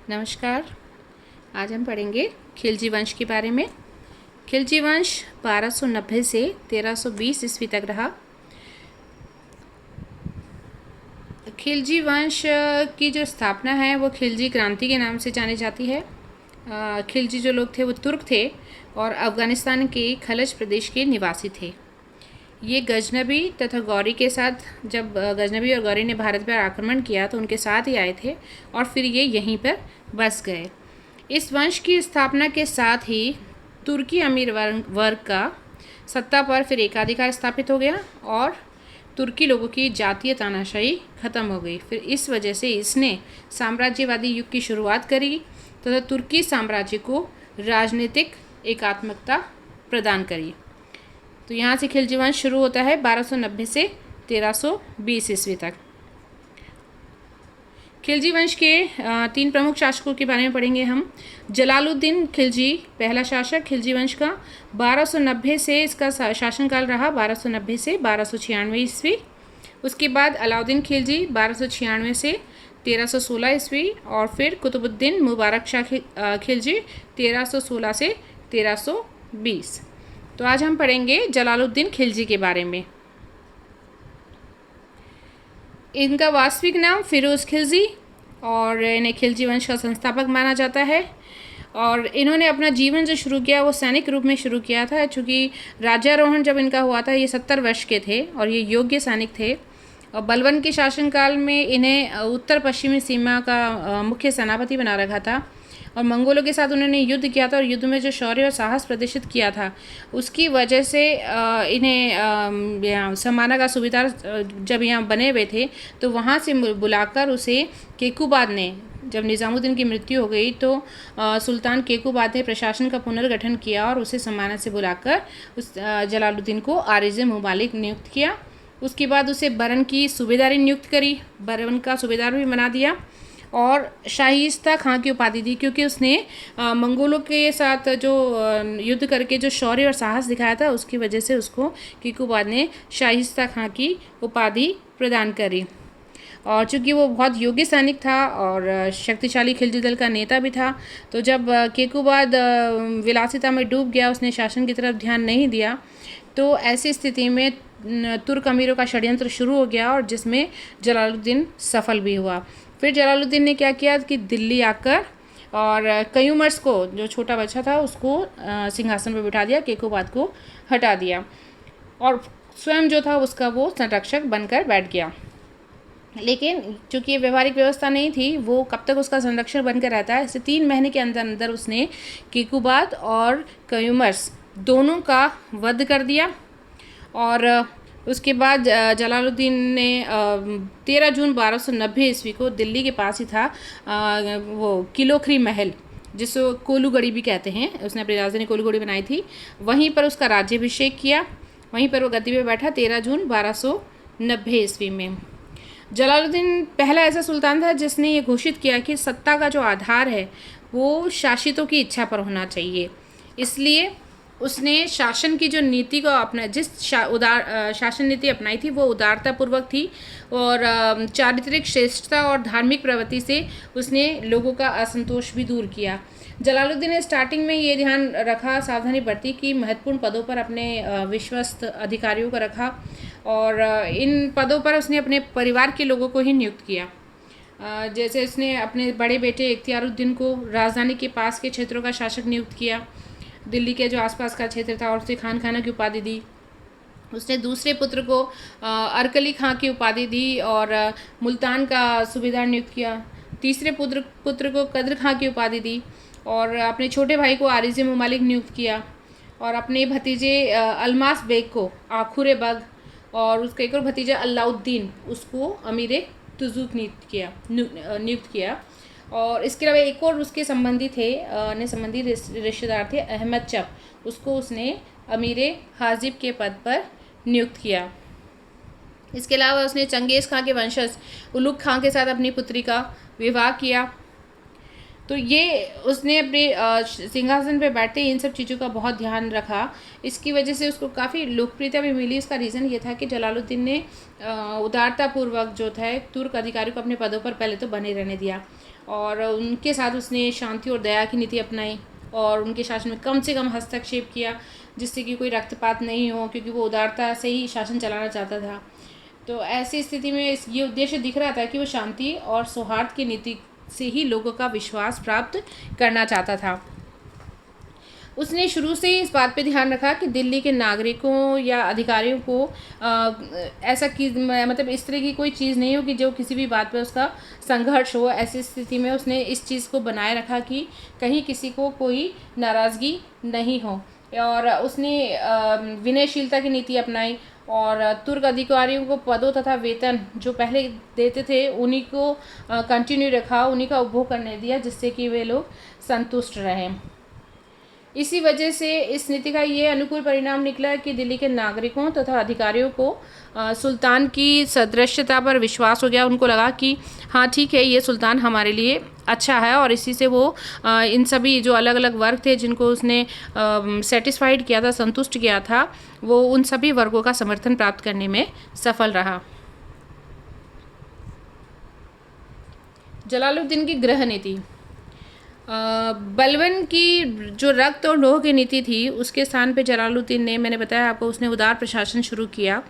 नमस्कार। आज हम पढ़ेंगे खिलजी वंश के बारे में। खिलजी वंश 1290 से 1320 ईस्वी तक रहा। खिलजी वंश की जो स्थापना है वो खिलजी क्रांति के नाम से जानी जाती है। खिलजी जो लोग थे वो तुर्क थे और अफ़गानिस्तान के खलज प्रदेश के निवासी थे। ये गजनबी तथा गौरी के साथ, जब गजनबी और गौरी ने भारत पर आक्रमण किया तो उनके साथ ही आए थे और फिर ये यहीं पर बस गए। इस वंश की स्थापना के साथ ही तुर्की अमीर वर्ग का सत्ता पर फिर एकाधिकार स्थापित हो गया और तुर्की लोगों की जातीय तानाशाही खत्म हो गई। फिर इस वजह से इसने साम्राज्यवादी युग की शुरुआत करी तथा तुर्की साम्राज्य को राजनीतिक एकात्मकता प्रदान करी। तो यहाँ से खिलजी वंश शुरू होता है 1290 से 1320 ईस्वी तक। खिलजी वंश के 3 प्रमुख शासकों के बारे में पढ़ेंगे हम। जलालुद्दीन खिलजी पहला शासक, खिलजी वंश का 1290 से इसका शासनकाल रहा 1290 से 1296 ईस्वी। उसके बाद अलाउद्दीन खिलजी 1296 से 1316 ईस्वी और फिर कुतुबुद्दीन मुबारक शाह खिलजी 1316 से 1320। तो आज हम पढ़ेंगे जलालुद्दीन खिलजी के बारे में। इनका वास्तविक नाम फिरोज़ खिलजी और इन्हें खिलजी वंश का संस्थापक माना जाता है। और इन्होंने अपना जीवन जो शुरू किया वो सैनिक रूप में शुरू किया था, चूँकि राज्यारोहण जब इनका हुआ था ये 70 वर्ष के थे और ये योग्य सैनिक थे। और बलबन के शासनकाल में इन्हें उत्तर पश्चिमी सीमा का मुख्य सेनापति बना रखा था और मंगोलों के साथ उन्होंने युद्ध किया था और युद्ध में जो शौर्य और साहस प्रदर्शित किया था उसकी वजह से इन्हें समाना का सूबेदार जब यहाँ बने हुए थे तो वहाँ से बुलाकर उसे केकुबाद ने, जब निज़ामुद्दीन की मृत्यु हो गई तो सुल्तान केकुबाद ने प्रशासन का पुनर्गठन किया और उसे समाना से बुलाकर उस जलालुद्दीन को आरिज़ मुमालिक नियुक्त किया। उसके बाद उसे बरन की सूबेदारी नियुक्त करी, बरन का सूबेदार भी बना दिया और शाइस्ता खां की उपाधि दी, क्योंकि उसने मंगोलों के साथ जो युद्ध करके जो शौर्य और साहस दिखाया था उसकी वजह से उसको केकुबाद ने शाइस्ता खां की उपाधि प्रदान करी। और चूँकि वो बहुत योग्य सैनिक था और शक्तिशाली खिलजी दल का नेता भी था, तो जब केकुबाद विलासिता में डूब गया, उसने शासन की तरफ ध्यान नहीं दिया, तो ऐसी स्थिति में तुर्क अमीरों का षड्यंत्र शुरू हो गया और जिसमें जलालुद्दीन सफल भी हुआ। फिर जलालुद्दीन ने क्या किया कि दिल्ली आकर और कयूमर्स को, जो छोटा बच्चा था, उसको सिंहासन पर बिठा दिया, केकुबाद को हटा दिया और स्वयं जो था उसका वो संरक्षक बनकर बैठ गया। लेकिन चूँकि ये व्यवहारिक व्यवस्था नहीं थी, वो कब तक उसका संरक्षण बनकर रहता है, इसे 3 महीने के अंदर अंदर उसने केकुबाद और कयूमर्स दोनों का वध कर दिया। और उसके बाद जलालुद्दीन ने 13 जून 1290 ईस्वी को दिल्ली के पास ही था वो किलोखरी महल, जिसको कोलूगढ़ी भी कहते हैं, उसने अपनी राजधानी कोलूगढ़ी बनाई थी, वहीं पर उसका राज्याभिषेक किया, वहीं पर वो गद्दी पे बैठा 13 जून 1290 ईस्वी में। जलालुद्दीन पहला ऐसा सुल्तान था जिसने ये घोषित किया कि सत्ता का जो आधार है वो शासितों की इच्छा पर होना चाहिए। इसलिए उसने शासन की जो नीति को शासन नीति अपनाई थी वो उदारतापूर्वक थी और चारित्रिक श्रेष्ठता और धार्मिक प्रवृत्ति से उसने लोगों का असंतोष भी दूर किया। जलालुद्दीन ने स्टार्टिंग में ये ध्यान रखा, सावधानी बरती कि महत्वपूर्ण पदों पर अपने विश्वस्त अधिकारियों को रखा और इन पदों पर उसने अपने परिवार के लोगों को ही नियुक्त किया। जैसे उसने अपने बड़े बेटे इख्तियारुद्दीन को राजधानी के पास के क्षेत्रों का शासक नियुक्त किया, दिल्ली के जो आसपास का क्षेत्र था, और उसे खान खाना की उपाधि दी। उसने दूसरे पुत्र को अरकली खां की उपाधि दी और मुल्तान का सूबेदार नियुक्त किया। तीसरे पुत्र को कद्र खां की उपाधि दी और अपने छोटे भाई को आरिज़ मुमालिक नियुक्त किया और अपने भतीजे अलमास बेग को आखुर बग और उसका एक और भतीजा अलाउद्दीन, उसको अमीर तुज़ूक नियुक्त किया। और इसके अलावा एक और उसके संबंधी रिश्तेदार थे, अहमद चप, उसको उसने अमीर हाजिब के पद पर नियुक्त किया। इसके अलावा उसने चंगेज़ खां के वंशज उलुग खां के साथ अपनी पुत्री का विवाह किया। तो ये उसने अपने सिंहासन पे बैठते ही इन सब चीज़ों का बहुत ध्यान रखा। इसकी वजह से उसको काफ़ी लोकप्रियता भी मिली। इसका रीज़न ये था कि जलालुद्दीन ने उदारतापूर्वक जो था तुर्क अधिकारियों को अपने पदों पर पहले तो बने रहने दिया और उनके साथ उसने शांति और दया की नीति अपनाई और उनके शासन में कम से कम हस्तक्षेप किया, जिससे कि कोई रक्तपात नहीं हो, क्योंकि वो उदारता से ही शासन चलाना चाहता था। तो ऐसी स्थिति में ये उद्देश्य दिख रहा था कि वो शांति और सौहार्द की नीति से ही लोगों का विश्वास प्राप्त करना चाहता था। उसने शुरू से ही इस बात पे ध्यान रखा कि दिल्ली के नागरिकों या अधिकारियों को ऐसा कि मतलब इस तरह की कोई चीज़ नहीं हो कि जो किसी भी बात पे उसका संघर्ष हो। ऐसी स्थिति में उसने इस चीज़ को बनाए रखा कि कहीं किसी को कोई नाराज़गी नहीं हो, और उसने विनयशीलता की नीति अपनाई और तुर्क अधिकारियों को पदों तथा वेतन जो पहले देते थे उन्हीं को कंटिन्यू रखा, उन्हीं का उपभोग करने दिया, जिससे कि वे लोग संतुष्ट रहें। इसी वजह से इस नीति का ये अनुकूल परिणाम निकला कि दिल्ली के नागरिकों तथा अधिकारियों को सुल्तान की सदृश्यता पर विश्वास हो गया। उनको लगा कि हाँ ठीक है, ये सुल्तान हमारे लिए अच्छा है, और इसी से वो इन सभी जो अलग अलग वर्ग थे जिनको उसने सेटिस्फाइड किया था, संतुष्ट किया था, वो उन सभी वर्गों का समर्थन प्राप्त करने में सफल रहा। जलालुद्दीन की गृह नीति। बलबन की जो रक्त और लौह की नीति थी उसके स्थान पे जलालुद्दीन ने, मैंने बताया आपको, उसने उदार प्रशासन शुरू किया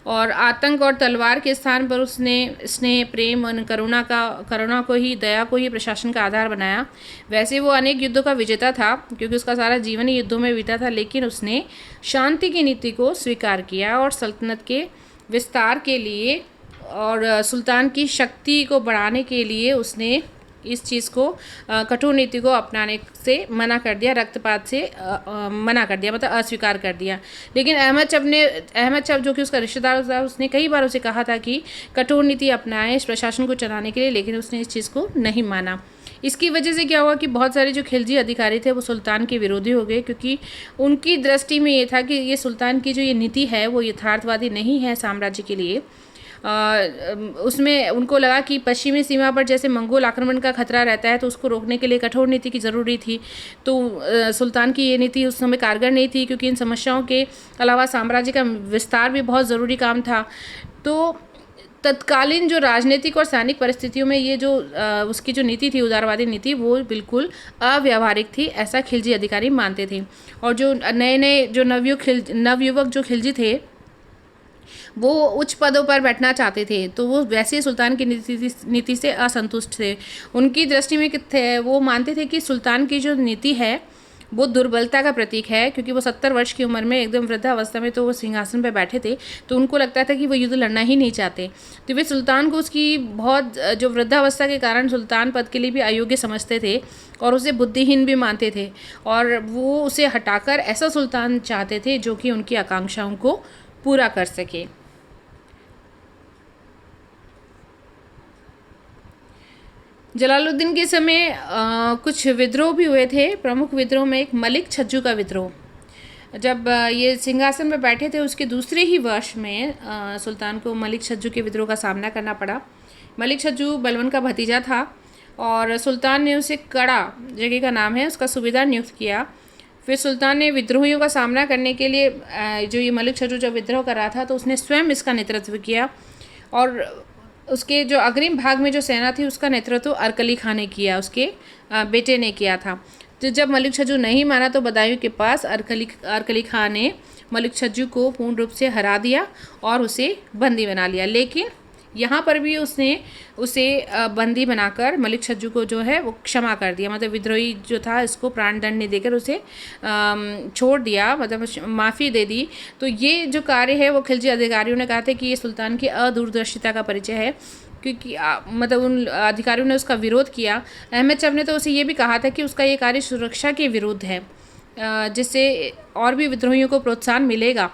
और आतंक और तलवार के स्थान पर उसने स्नेह, प्रेम और करुणा को ही, दया को ही प्रशासन का आधार बनाया। वैसे वो अनेक युद्धों का विजेता था क्योंकि उसका सारा जीवन ही युद्धों में बीता था, लेकिन उसने शांति की नीति को स्वीकार किया और सल्तनत के विस्तार के लिए और सुल्तान की शक्ति को बढ़ाने के लिए उसने इस चीज़ को, कठोर नीति को अपनाने से मना कर दिया, रक्तपात से मना कर दिया, मतलब अस्वीकार कर दिया। लेकिन अहमद शब जो कि उसका रिश्तेदार था, उसने कई बार उसे कहा था कि कठोर नीति अपनाएं इस प्रशासन को चलाने के लिए, लेकिन उसने इस चीज़ को नहीं माना। इसकी वजह से क्या हुआ कि बहुत सारे जो खिलजी अधिकारी थे वो सुल्तान के विरोधी हो गए, क्योंकि उनकी दृष्टि में ये था कि ये सुल्तान की जो ये नीति है वो यथार्थवादी नहीं है साम्राज्य के लिए। उसमें उनको लगा कि पश्चिमी सीमा पर जैसे मंगोल आक्रमण का खतरा रहता है, तो उसको रोकने के लिए कठोर नीति की ज़रूरी थी। तो सुल्तान की ये नीति उस समय कारगर नहीं थी, क्योंकि इन समस्याओं के अलावा साम्राज्य का विस्तार भी बहुत ज़रूरी काम था। तो तत्कालीन जो राजनीतिक और सैनिक परिस्थितियों में ये जो उसकी जो नीति थी, उदारवादी नीति, वो बिल्कुल अव्यावहारिक थी, ऐसा खिलजी अधिकारी मानते थे। और जो नए जो नवयुवक जो खिलजी थे वो उच्च पदों पर बैठना चाहते थे, तो वो वैसे सुल्तान की नीति से असंतुष्ट थे। उनकी दृष्टि में थे, वो मानते थे कि सुल्तान की जो नीति है वो दुर्बलता का प्रतीक है, क्योंकि वो 70 वर्ष की उम्र में एकदम वृद्धावस्था में तो वो सिंहासन पर बैठे थे, तो उनको लगता था कि वो युद्ध लड़ना ही नहीं चाहते। तो वे सुल्तान को उसकी बहुत जो वृद्धावस्था के कारण सुल्तान पद के लिए भी अयोग्य समझते थे और उसे बुद्धिहीन भी मानते थे, और वो उसे हटाकर ऐसा सुल्तान चाहते थे जो कि उनकी आकांक्षाओं को पूरा कर सके। जलालुद्दीन के समय कुछ विद्रोह भी हुए थे। प्रमुख विद्रोह में एक मलिक छज्जू का विद्रोह। जब ये सिंहासन पर बैठे थे उसके दूसरे ही वर्ष में सुल्तान को मलिक छज्जू के विद्रोह का सामना करना पड़ा। मलिक छज्जू बलबन का भतीजा था और सुल्तान ने उसे कड़ा, जगह का नाम है, उसका सूबेदार नियुक्त किया। फिर सुल्तान ने विद्रोहियों का सामना करने के लिए जो ये मलिक छज्जू जब विद्रोह कर रहा था तो उसने स्वयं इसका नेतृत्व किया, और उसके जो अग्रिम भाग में जो सेना थी उसका नेतृत्व अरकली खां ने किया, उसके बेटे ने किया था। तो जब मलिक छज्जू नहीं माना तो बदायूं के पास अरकली खां ने मलिक छज्जू को पूर्ण रूप से हरा दिया और उसे बंदी बना लिया। लेकिन यहाँ पर भी उसने उसे बंदी बनाकर मलिक छज्जू को जो है वो क्षमा कर दिया, मतलब विद्रोही जो था इसको प्राण दंड नहीं देकर उसे छोड़ दिया, मतलब माफ़ी दे दी। तो ये जो कार्य है वो खिलजी अधिकारियों ने कहा था कि ये सुल्तान की अदूरदर्शिता का परिचय है, क्योंकि मतलब उन अधिकारियों ने उसका विरोध किया। अहमद शब ने तो उसे ये भी कहा था कि उसका ये कार्य सुरक्षा के विरुद्ध है, जिससे और भी विद्रोहियों को प्रोत्साहन मिलेगा।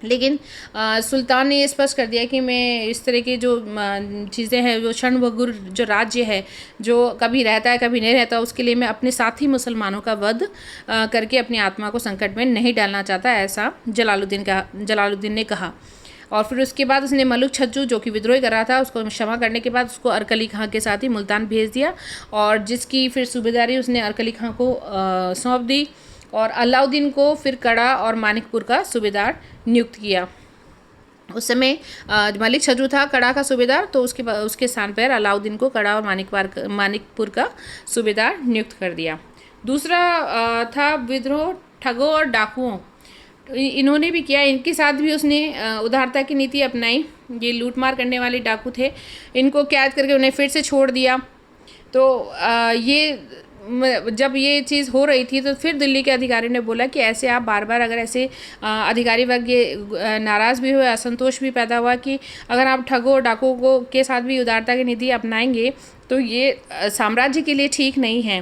लेकिन सुल्तान ने ये स्पष्ट कर दिया कि मैं इस तरह की जो चीज़ें हैं, जो क्षणभंगुर जो राज्य है जो कभी रहता है कभी नहीं रहता, उसके लिए मैं अपने साथी मुसलमानों का वध करके अपनी आत्मा को संकट में नहीं डालना चाहता, ऐसा जलालुद्दीन ने कहा। और फिर उसके बाद उसने मलिक छज्जू जो कि विद्रोह कर रहा था उसको क्षमा करने के बाद उसको अरकली खां के साथ ही मुल्तान भेज दिया, और जिसकी फिर सूबेदारी उसने अरकली खां को सौंप दी, और अलाउद्दीन को फिर कड़ा और मानिकपुर का सूबेदार नियुक्त किया। उस समय मलिक छज्जू था कड़ा का सूबेदार, तो उसके स्थान पर अलाउद्दीन को कड़ा और मानिकपुर का सूबेदार नियुक्त कर दिया। दूसरा था विद्रोह ठगों और डाकुओं। इन्होंने भी किया, इनके साथ भी उसने उदारता की नीति अपनाई। ये लूटमार करने वाले डाकू थे, इनको कैद करके उन्हें फिर से छोड़ दिया। तो जब ये चीज़ हो रही थी तो फिर दिल्ली के अधिकारी ने बोला कि ऐसे आप बार बार अगर ऐसे अधिकारी वर्ग ये नाराज़ भी हुए, असंतोष भी पैदा हुआ कि अगर आप ठगों और डाकुओं को के साथ भी उदारता की नीति अपनाएंगे तो ये साम्राज्य के लिए ठीक नहीं है।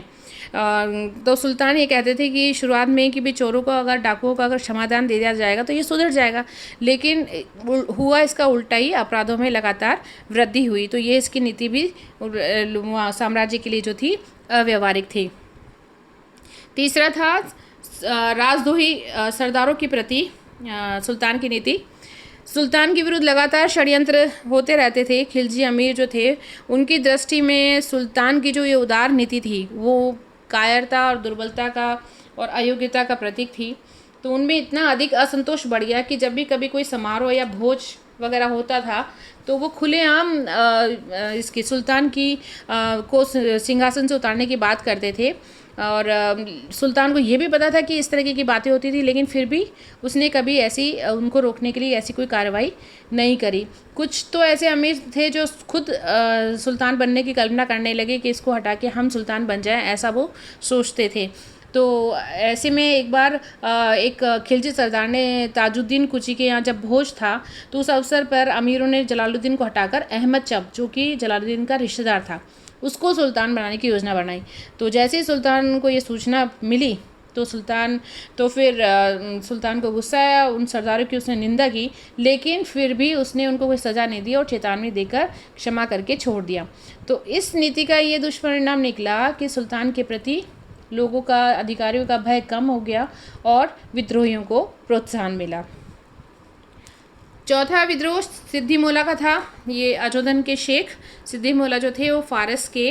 तो सुल्तान ये कहते थे कि शुरुआत में कि भी चोरों को अगर डाकुओं का अगर क्षमादान दे दिया जाएगा तो ये सुधर जाएगा, लेकिन हुआ इसका उल्टा ही, अपराधों में लगातार वृद्धि हुई। तो ये इसकी नीति भी साम्राज्य के लिए जो थी अव्यवहारिक थी। तीसरा था राजद्रोही सरदारों के प्रति सुल्तान की नीति। सुल्तान के विरुद्ध लगातार षड्यंत्र होते रहते थे। खिलजी अमीर जो थे उनकी दृष्टि में सुल्तान की जो ये उदार नीति थी वो कायरता और दुर्बलता का और अयोग्यता का प्रतीक थी। तो उनमें इतना अधिक असंतोष बढ़ गया कि जब भी कभी कोई समारोह या भोज वगैरह होता था तो वो खुलेआम इसकी सुल्तान की को सिंहासन से उतारने की बात करते थे। और सुल्तान को ये भी पता था कि इस तरीके की बातें होती थी, लेकिन फिर भी उसने कभी ऐसी उनको रोकने के लिए ऐसी कोई कार्रवाई नहीं करी। कुछ तो ऐसे अमीर थे जो खुद सुल्तान बनने की कल्पना करने लगे कि इसको हटा के हम सुल्तान बन जाएं, ऐसा वो सोचते थे। तो ऐसे में एक बार एक खिलजी सरदार ने ताजुद्दीन कुची के यहाँ जब भोज था तो उस अवसर पर अमीरों ने जलालुद्दीन को हटाकर अहमद चप, जो कि जलालुद्दीन का रिश्तेदार था, उसको सुल्तान बनाने की योजना बनाई। तो जैसे ही सुल्तान को ये सूचना मिली तो सुल्तान को गुस्सा आया, उन सरदारों की उसने निंदा की, लेकिन फिर भी उसने उनको कोई सज़ा नहीं दी और चेतावनी देकर क्षमा करके छोड़ दिया। तो इस नीति का ये दुष्परिणाम निकला कि सुल्तान के प्रति लोगों का, अधिकारियों का भय कम हो गया और विद्रोहियों को प्रोत्साहन मिला। चौथा विद्रोह सिद्दी मौला का था। ये अजोधन के शेख सिद्दी मौला जो थे वो फारस के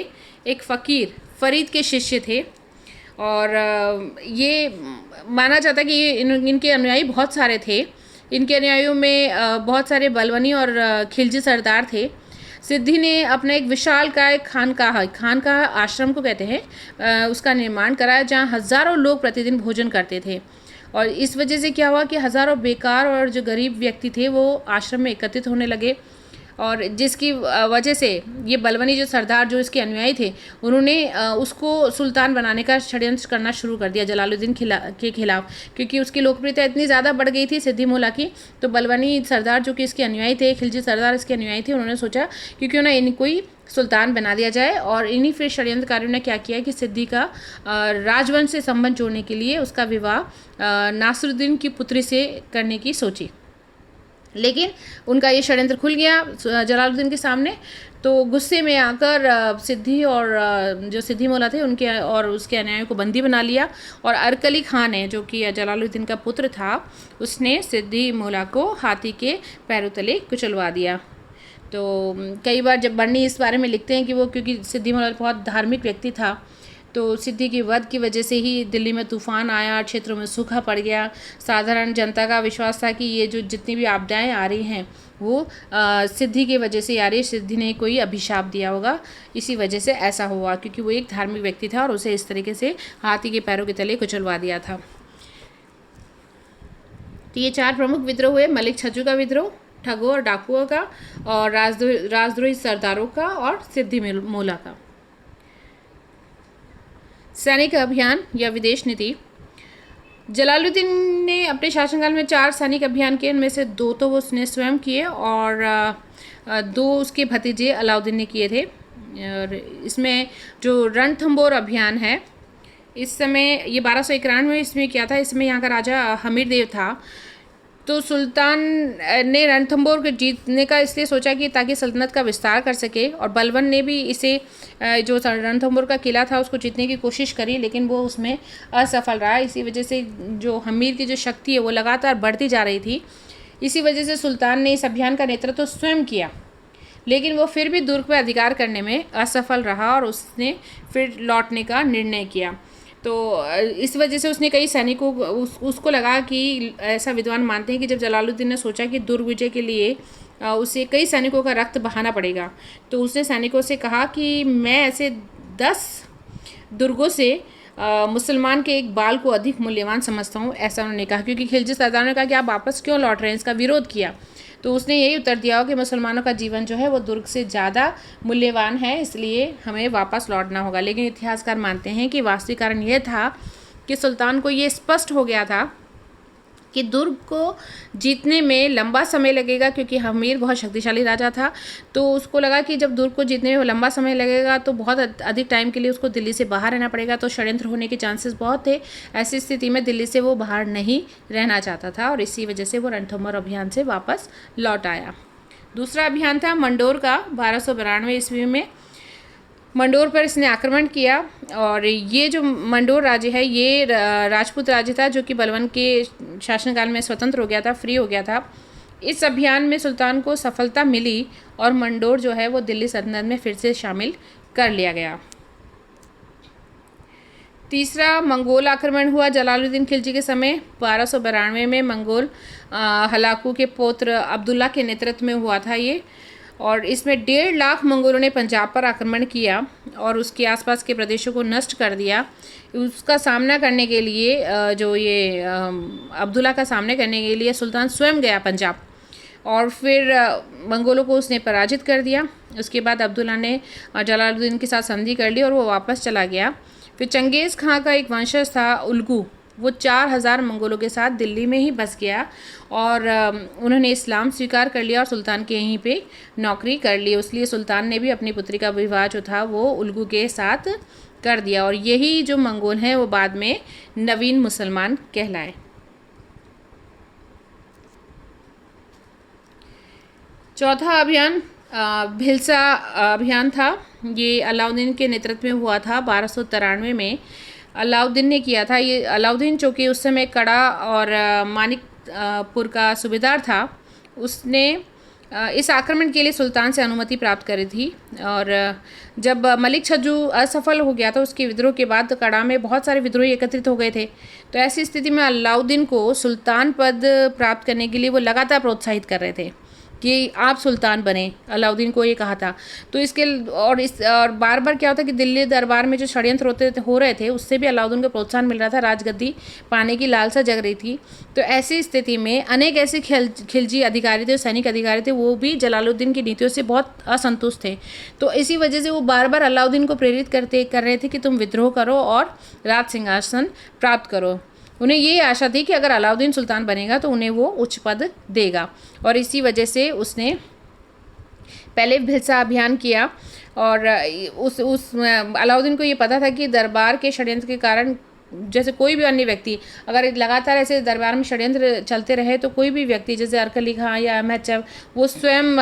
एक फ़कीर फरीद के शिष्य थे और ये माना जाता कि इनके अनुयायी बहुत सारे थे। इनके अनुयायियों में बहुत सारे बलवनी और खिलजी सरदार थे। सिद्दी ने अपना एक विशालकाय खानकाह आश्रम को कहते हैं, उसका निर्माण कराया, जहाँ हज़ारों लोग प्रतिदिन भोजन करते थे। और इस वजह से क्या हुआ कि हज़ारों बेकार और जो गरीब व्यक्ति थे वो आश्रम में एकत्रित होने लगे, और जिसकी वजह से ये बलवनी जो सरदार जो इसके अनुयायी थे उन्होंने उसको सुल्तान बनाने का षड्यंत्र करना शुरू कर दिया जलालुद्दीन के खिलाफ, क्योंकि उसकी लोकप्रियता इतनी ज़्यादा बढ़ गई थी सिद्दी मौला की। तो बलवनी सरदार जो कि इसके अनुयायी थे, खिलजी सरदार इसके अनुयायी थे, उन्होंने सोचा कि क्यों ना इनको ही सुल्तान बना दिया जाए। और इन्हीं फिर षड्यंत्रकारियों ने क्या किया कि सिद्दी का राजवंश से संबंध जोड़ने के लिए उसका विवाह नासिरुद्दीन की पुत्री से करने की सोची, लेकिन उनका ये षड्यंत्र खुल गया जलालुद्दीन के सामने। तो गुस्से में आकर सिद्दी और जो सिद्दी मौला थे उनके और उसके अनुयायियों को बंदी बना लिया, और अरकली खान है जो कि जलालुद्दीन का पुत्र था, उसने सिद्दी मौला को हाथी के पैरों तले कुचलवा दिया। तो कई बार जब बर्नी इस बारे में लिखते हैं कि वो, क्योंकि सिद्दी मौला बहुत धार्मिक व्यक्ति था, तो सिद्दी की वध की वजह से ही दिल्ली में तूफ़ान आया, क्षेत्रों में सूखा पड़ गया। साधारण जनता का विश्वास था कि ये जो जितनी भी आपदाएं आ रही हैं वो सिद्दी की वजह से आ रही है, सिद्दी ने कोई अभिशाप दिया होगा, इसी वजह से ऐसा हुआ, क्योंकि वो एक धार्मिक व्यक्ति था और उसे इस तरीके से हाथी के पैरों के तले कुचलवा दिया था। तो ये 4 प्रमुख विद्रोह हुए: मलिक छज्जू का विद्रोह, ठगों और डाकुओं का, और राजद्रोही सरदारों का, और सिद्दी मौला का। सैनिक अभियान या विदेश नीति। जलालुद्दीन ने अपने शासनकाल में 4 सैनिक अभियान किए, इनमें से 2 तो वो उसने स्वयं किए और 2 उसके भतीजे अलाउद्दीन ने किए थे। और इसमें जो रणथंबोर अभियान है, इस समय ये 1291 में इसमें किया था। इसमें यहाँ का राजा हमीर देव था। तो सुल्तान ने रणथंबोर को जीतने का इसलिए सोचा कि ताकि सल्तनत का विस्तार कर सके, और बलवन ने भी इसे जो रणथंबोर का किला था उसको जीतने की कोशिश करी, लेकिन वो उसमें असफल रहा। इसी वजह से जो हमीर की जो शक्ति है वो लगातार बढ़ती जा रही थी। इसी वजह से सुल्तान ने इस अभियान का नेतृत्व तो स्वयं किया, लेकिन वो फिर भी दुर्ग पर अधिकार करने में असफल रहा और उसने फिर लौटने का निर्णय किया। तो इस वजह से उसने कई सैनिकों उसको लगा कि ऐसा विद्वान मानते हैं कि जब जलालुद्दीन ने सोचा कि दुर्ग विजय के लिए उसे कई सैनिकों का रक्त बहाना पड़ेगा, तो उसने सैनिकों से कहा कि मैं ऐसे 10 दुर्गों से मुसलमान के एक बाल को अधिक मूल्यवान समझता हूँ, ऐसा उन्होंने कहा। क्योंकि खिलजी सरदार ने कहा कि आप वापस क्यों लौट रहे हैं, इसका विरोध किया। तो उसने यही उत्तर दिया हो कि मुसलमानों का जीवन जो है वो दुर्ग से ज़्यादा मूल्यवान है, इसलिए हमें वापस लौटना होगा। लेकिन इतिहासकार मानते हैं कि वास्तविक कारण यह था कि सुल्तान को ये स्पष्ट हो गया था कि दुर्ग को जीतने में लंबा समय लगेगा, क्योंकि हमीर बहुत शक्तिशाली राजा था। तो उसको लगा कि जब दुर्ग को जीतने में लंबा समय लगेगा तो बहुत अधिक टाइम के लिए उसको दिल्ली से बाहर रहना पड़ेगा, तो षड्यंत्र होने के चांसेस बहुत थे। ऐसी स्थिति में दिल्ली से वो बाहर नहीं रहना चाहता था और इसी वजह से वो रणथंभौर अभियान से वापस लौट आया। दूसरा अभियान था मंडोर का 1292 ईस्वी में। मंडोर पर इसने आक्रमण किया और ये जो मंडोर राज्य है ये राजपूत राज्य था जो कि बलवन के शासनकाल में स्वतंत्र हो गया था, फ्री हो गया था। इस अभियान में सुल्तान को सफलता मिली और मंडोर जो है वो दिल्ली सल्तनत में फिर से शामिल कर लिया गया। तीसरा मंगोल आक्रमण हुआ जलालुद्दीन खिलजी के समय 1292 में। मंगोल हलाकू के पौत्र अब्दुल्ला के नेतृत्व में हुआ था ये, और इसमें 1.5 लाख मंगोलों ने पंजाब पर आक्रमण किया और उसके आसपास के प्रदेशों को नष्ट कर दिया। उसका सामना करने के लिए अब्दुल्ला का सामना करने के लिए सुल्तान स्वयं गया पंजाब और फिर मंगोलों को उसने पराजित कर दिया। उसके बाद अब्दुल्ला ने जलालुद्दीन के साथ संधि कर ली और वो वापस चला गया। फिर चंगेज़ खां का एक वंशज था उल्गू, वो 4000 मंगोलों के साथ दिल्ली में ही बस गया और उन्होंने इस्लाम स्वीकार कर लिया और सुल्तान के यहीं पे नौकरी कर ली। इसलिए सुल्तान ने भी अपनी पुत्री का विवाह जो था वो उल्गू के साथ कर दिया और यही जो मंगोल हैं वो बाद में नवीन मुसलमान कहलाए। चौथा अभियान भिलसा अभियान था। ये अलाउद्दीन के नेतृत्व में हुआ था 1293 में। अलाउद्दीन ने किया था ये। अलाउद्दीन चूँकि उस समय कड़ा और मानिकपुर का सूबेदार था, उसने इस आक्रमण के लिए सुल्तान से अनुमति प्राप्त करी थी। और जब मलिक छज्जू असफल हो गया था उसके विद्रोह के बाद कड़ा में बहुत सारे विद्रोही एकत्रित हो गए थे। तो ऐसी स्थिति में अलाउद्दीन को सुल्तान पद प्राप्त करने के लिए वो लगातार प्रोत्साहित कर रहे थे कि आप सुल्तान बने, अलाउद्दीन को ये कहा था। तो और बार बार क्या होता है कि दिल्ली दरबार में जो षड्यंत्र हो रहे थे उससे भी अलाउद्दीन को प्रोत्साहन मिल रहा था, राजगद्दी पाने की लालसा जग रही थी। तो ऐसी स्थिति में अनेक ऐसे खिलजी अधिकारी थे, सैनिक अधिकारी थे, वो भी जलालुद्दीन की नीतियों से बहुत असंतुष्ट थे। तो इसी वजह से वो बार बार अलाउद्दीन को प्रेरित कर रहे थे कि तुम विद्रोह करो और राज सिंहासन प्राप्त करो। उन्हें ये आशा थी कि अगर अलाउद्दीन सुल्तान बनेगा तो उन्हें वो उच्च पद देगा और इसी वजह से उसने पहले भिलसा अभियान किया। और अलाउद्दीन को ये पता था कि दरबार के षड्यंत्र के कारण जैसे कोई भी अन्य व्यक्ति अगर लगातार ऐसे दरबार में षड्यंत्र चलते रहे तो कोई भी व्यक्ति जैसे अरकली खां या अहमद चव वो स्वयं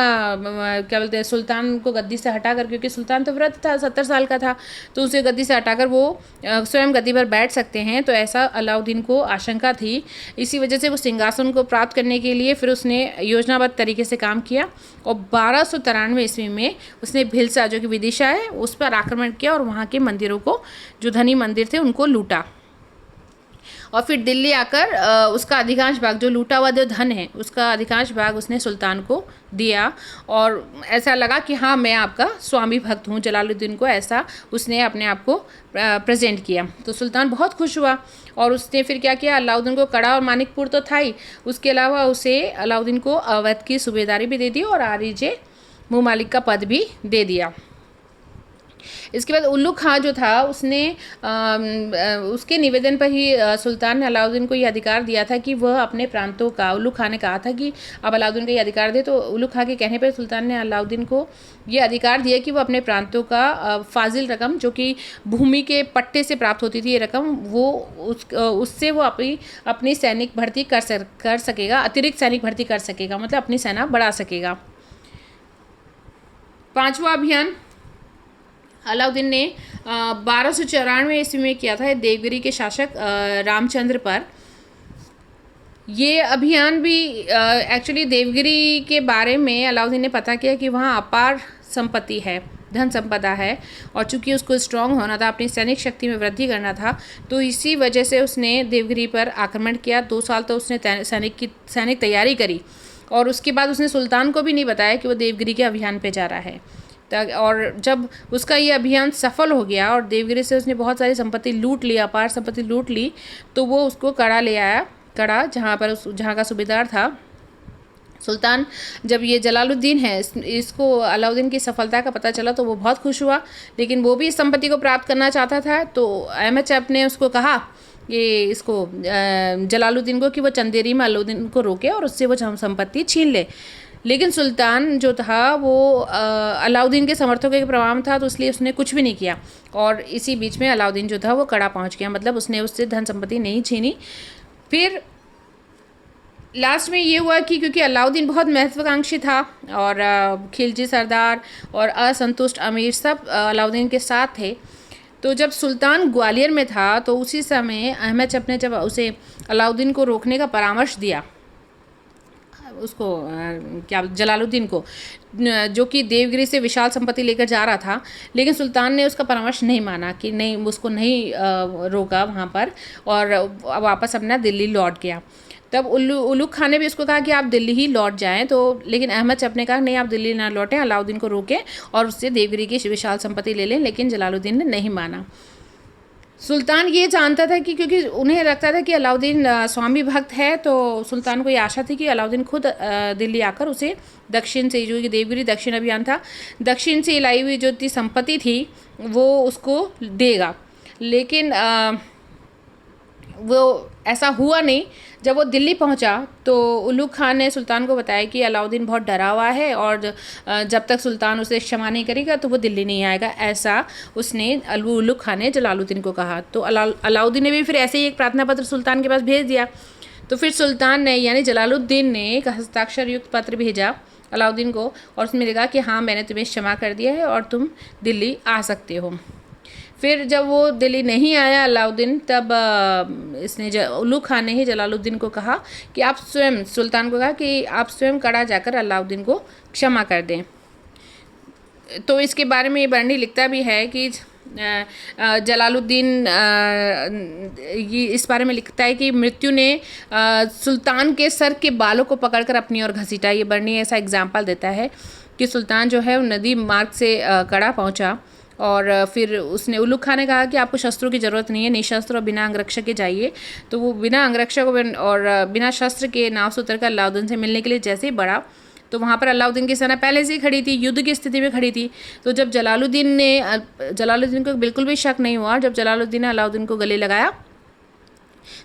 क्या बोलते हैं सुल्तान को गद्दी से हटाकर, क्योंकि सुल्तान तो वृद्ध था, 70 साल का था, तो उसे गद्दी से हटाकर वो स्वयं गद्दी पर बैठ सकते हैं। तो ऐसा अलाउद्दीन को आशंका थी। इसी वजह से वो सिंहासन को प्राप्त करने के लिए फिर उसने योजनाबद्ध तरीके से काम किया और 1293 ईस्वी में उसने भिलसा जो कि विदिशा है उस पर आक्रमण किया और वहाँ के मंदिरों को, जो धनी मंदिर थे, उनको लूटा और फिर दिल्ली आकर उसका अधिकांश भाग, जो लूटा हुआ जो धन है उसका अधिकांश भाग उसने सुल्तान को दिया और ऐसा लगा कि हाँ मैं आपका स्वामी भक्त हूँ। जलालुद्दीन को ऐसा उसने अपने आप को प्रेजेंट किया। तो सुल्तान बहुत खुश हुआ और उसने फिर क्या किया, अलाउद्दीन को कड़ा और मानिकपुर तो था ही, उसके अलावा उसे अलाउद्दीन को अवध की सूबेदारी भी दे दी और आरिजे मुमालिक का पद भी दे दिया। इसके बाद उल्लू खां जो था उसने उसके निवेदन पर ही सुल्तान ने अलाउद्दीन को ये अधिकार दिया था कि वह अपने प्रांतों का, उल्लू खां ने कहा था कि अब अलाउद्दीन को ये अधिकार दे। तो उल्लू खां के कहने पर सुल्तान ने अलाउद्दीन को ये अधिकार दिया कि वो अपने प्रांतों का फाजिल रकम, जो कि भूमि के पट्टे से प्राप्त होती थी ये रकम, वो उससे वो अपनी सैनिक भर्ती कर सकेगा, अतिरिक्त सैनिक भर्ती कर सकेगा, मतलब अपनी सेना बढ़ा सकेगा। पांचवा अभियान अलाउद्दीन ने 1294 ईस्वी में किया था देवगिरी के शासक रामचंद्र पर। ये अभियान भी एक्चुअली देवगिरी के बारे में अलाउद्दीन ने पता किया कि वहाँ अपार संपत्ति है धन संपदा है, और चूंकि उसको स्ट्रांग होना था, अपनी सैनिक शक्ति में वृद्धि करना था, तो इसी वजह से उसने देवगिरी पर आक्रमण किया। 2 साल तो उसने सैनिक तैयारी करी, और उसके बाद उसने सुल्तान को भी नहीं बताया कि वो देवगिरी के अभियान पे जा रहा है। और जब उसका ये अभियान सफल हो गया और देवगिरी से उसने बहुत सारी संपत्ति लूट ली, अपार संपत्ति लूट ली, तो वो उसको कड़ा ले आया। कड़ा जहाँ का सूबेदार था सुल्तान। जब ये जलालुद्दीन है, इसको अलाउद्दीन की सफलता का पता चला तो वो बहुत खुश हुआ, लेकिन वो भी इस संपत्ति को प्राप्त करना चाहता था। तो अहमद चैप ने उसको कहा ये इसको जलालुद्दीन को कि वो चंदेरी में अलाउद्दीन को रोके और उससे वो संपत्ति छीन ले। लेकिन सुल्तान जो था वो अलाउद्दीन के समर्थकों के प्रभाव में था, तो इसलिए उसने कुछ भी नहीं किया। और इसी बीच में अलाउद्दीन जो था वो कड़ा पहुंच गया, मतलब उसने उससे धन संपत्ति नहीं छीनी। फिर लास्ट में ये हुआ कि क्योंकि अलाउद्दीन बहुत महत्वाकांक्षी था और खिलजी सरदार और असंतुष्ट अमीर सब अलाउद्दीन के साथ थे, तो जब सुल्तान ग्वालियर में था तो उसी समय अहमद चैप ने जब उसे अलाउद्दीन को रोकने का परामर्श दिया, उसको क्या जलालुद्दीन को, जो कि देवगिरी से विशाल संपत्ति लेकर जा रहा था, लेकिन सुल्तान ने उसका परामर्श नहीं माना कि नहीं, उसको नहीं रोका वहाँ पर, और वापस अपना दिल्ली लौट गया। तब उलुग खान ने भी उसको कहा कि आप दिल्ली ही लौट जाएं, तो लेकिन अहमद चैप ने कहा नहीं, आप दिल्ली ना लौटें, अलाउद्दीन को रोकें और उससे देवगिरी की विशाल संपत्ति ले लें, लेकिन जलालुद्दीन ने नहीं माना। सुल्तान ये जानता था कि क्योंकि उन्हें लगता था कि अलाउद्दीन स्वामी भक्त है, तो सुल्तान को ये आशा थी कि अलाउद्दीन खुद दिल्ली आकर उसे दक्षिण से, जो कि देवगिरी दक्षिण अभियान था, दक्षिण से लाई हुई जो संपत्ति थी वो उसको देगा। लेकिन वो ऐसा हुआ नहीं। जब वो दिल्ली पहुंचा तो उलुग खान ने सुल्तान को बताया कि अलाउद्दीन बहुत डरा हुआ है और जब तक सुल्तान उसे क्षमा नहीं करेगा तो वो दिल्ली नहीं आएगा, ऐसा उसने उलुग खान ने जलालुद्दीन को कहा। तो अलाउद्दीन ने भी फिर ऐसे ही एक प्रार्थना पत्र सुल्तान के पास भेज दिया। तो फिर सुल्तान ने यानी जलालुद्दीन ने एक हस्ताक्षर युक्त पत्र भेजा अलाउद्दीन को, और उसमें लिखा कि हाँ, मैंने तुम्हें क्षमा कर दिया है और तुम दिल्ली आ सकते हो। फिर जब वो दिल्ली नहीं आया अलाउद्दीन, तब इसने उलुग खान ने ही जलालुद्दीन को कहा कि आप स्वयं, सुल्तान को कहा कि आप स्वयं कड़ा जाकर अलाउद्दीन को क्षमा कर दें। तो इसके बारे में ये बरनी लिखता भी है कि जलालुद्दीन ये इस बारे में लिखता है कि मृत्यु ने सुल्तान के सर के बालों को पकड़कर अपनी ओर घसीटा। ये बरनी ऐसा एग्जाम्पल देता है कि सुल्तान जो है नदी मार्ग से कड़ा पहुंचा, और फिर उसने उलुग खान ने कहा कि आपको शस्त्रों की ज़रूरत नहीं है, निशस्त्र और बिना अंगरक्षक के जाइए। तो वो बिना अंगरक्षक और बिना शस्त्र के नाव से उतरकर अलाउद्दीन से मिलने के लिए जैसे ही बढ़ा, तो वहाँ पर अलाउद्दीन की सेना पहले से ही खड़ी थी, युद्ध की स्थिति में खड़ी थी। तो जब जलालुद्दीन को बिल्कुल भी शक नहीं हुआ, जब जलालुद्दीन ने अलाउद्दीन को गले लगाया,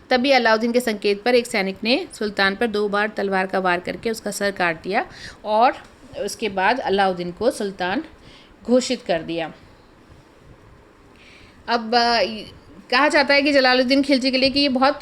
तभी अलाउद्दीन के संकेत पर एक सैनिक ने सुल्तान पर 2 बार तलवार का वार करके उसका सर काट दिया, और उसके बाद अलाउद्दीन को सुल्तान घोषित कर दिया। अब कहा जाता है कि जलालुद्दीन खिलजी के लिए कि ये बहुत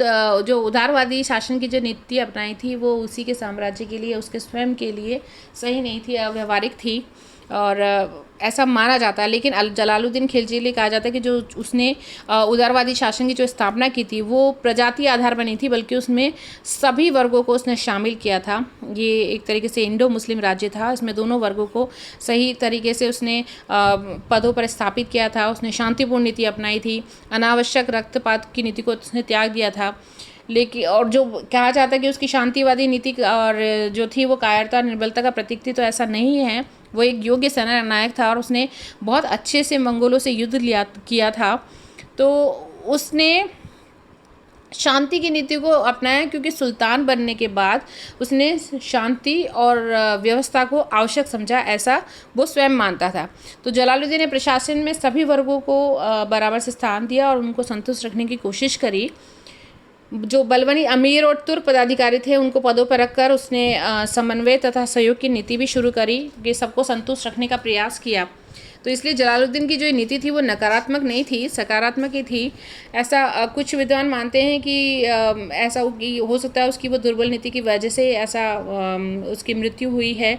जो उदारवादी शासन की जो नीति अपनाई थी वो उसी के साम्राज्य के लिए, उसके स्वयं के लिए सही नहीं थी, अव्यावहारिक थी, और ऐसा माना जाता है। लेकिन जलालुद्दीन खिलजी के लिए कहा जाता है कि जो उसने उदारवादी शासन की जो स्थापना की थी वो प्रजातीय आधार पर नहीं थी, बल्कि उसमें सभी वर्गों को उसने शामिल किया था। ये एक तरीके से इंडो मुस्लिम राज्य था, इसमें दोनों वर्गों को सही तरीके से उसने पदों पर स्थापित किया था। उसने शांतिपूर्ण नीति अपनाई थी, अनावश्यक रक्तपात की नीति को उसने त्याग दिया था। लेकिन और जो कहा जाता है कि उसकी शांतिवादी नीति और जो थी वो कायरता निर्बलता का प्रतीक थी, तो ऐसा नहीं है। वो एक योग्य सेना नायक था और उसने बहुत अच्छे से मंगोलों से युद्ध किया था। तो उसने शांति की नीति को अपनाया, क्योंकि सुल्तान बनने के बाद उसने शांति और व्यवस्था को आवश्यक समझा, ऐसा वो स्वयं मानता था। तो जलालुद्दीन ने प्रशासन में सभी वर्गों को बराबर से स्थान दिया और उनको संतुष्ट रखने की कोशिश करी। जो बलवानी अमीर और तुर्क पदाधिकारी थे उनको पदों पर रखकर उसने समन्वय तथा सहयोग की नीति भी शुरू करी, कि सबको संतुष्ट रखने का प्रयास किया। तो इसलिए जलालुद्दीन की जो नीति थी वो नकारात्मक नहीं थी, सकारात्मक ही थी। ऐसा कुछ विद्वान मानते हैं कि ऐसा हो सकता है उसकी वो दुर्बल नीति की वजह से ऐसा उसकी मृत्यु हुई है,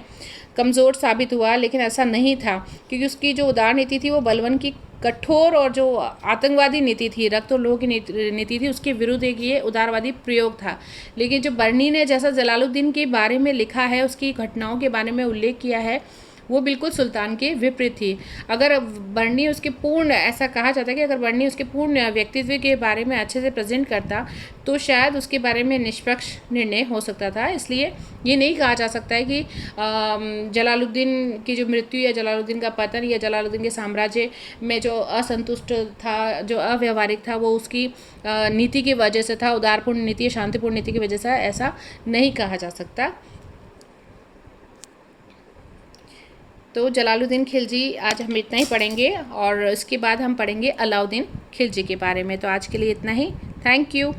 कमज़ोर साबित हुआ, लेकिन ऐसा नहीं था, क्योंकि उसकी जो उदार नीति थी वो बलवन की कठोर और जो आतंकवादी नीति थी, रक्त और लोह की नीति थी, उसके विरुद्ध एक ये उदारवादी प्रयोग था। लेकिन जो बरनी ने जैसा जलालुद्दीन के बारे में लिखा है, उसकी घटनाओं के बारे में उल्लेख किया है, वो बिल्कुल सुल्तान के विपरीत थी। अगर बर्नी उसके पूर्ण, ऐसा कहा जाता है कि अगर बर्नी उसके पूर्ण व्यक्तित्व के बारे में अच्छे से प्रेजेंट करता तो शायद उसके बारे में निष्पक्ष निर्णय हो सकता था। इसलिए ये नहीं कहा जा सकता है कि जलालुद्दीन की जो मृत्यु या जलालुद्दीन का पतन या जलालुद्दीन के साम्राज्य में जो असंतुष्ट था, जो अव्यवहारिक था, वो उसकी नीति की वजह से था, उदारपूर्ण नीति या शांतिपूर्ण नीति की वजह से। ऐसा नहीं कहा जा सकता। तो जलालुद्दीन खिलजी आज हम इतना ही पढ़ेंगे और इसके बाद हम पढ़ेंगे अलाउद्दीन खिलजी के बारे में। तो आज के लिए इतना ही। Thank you.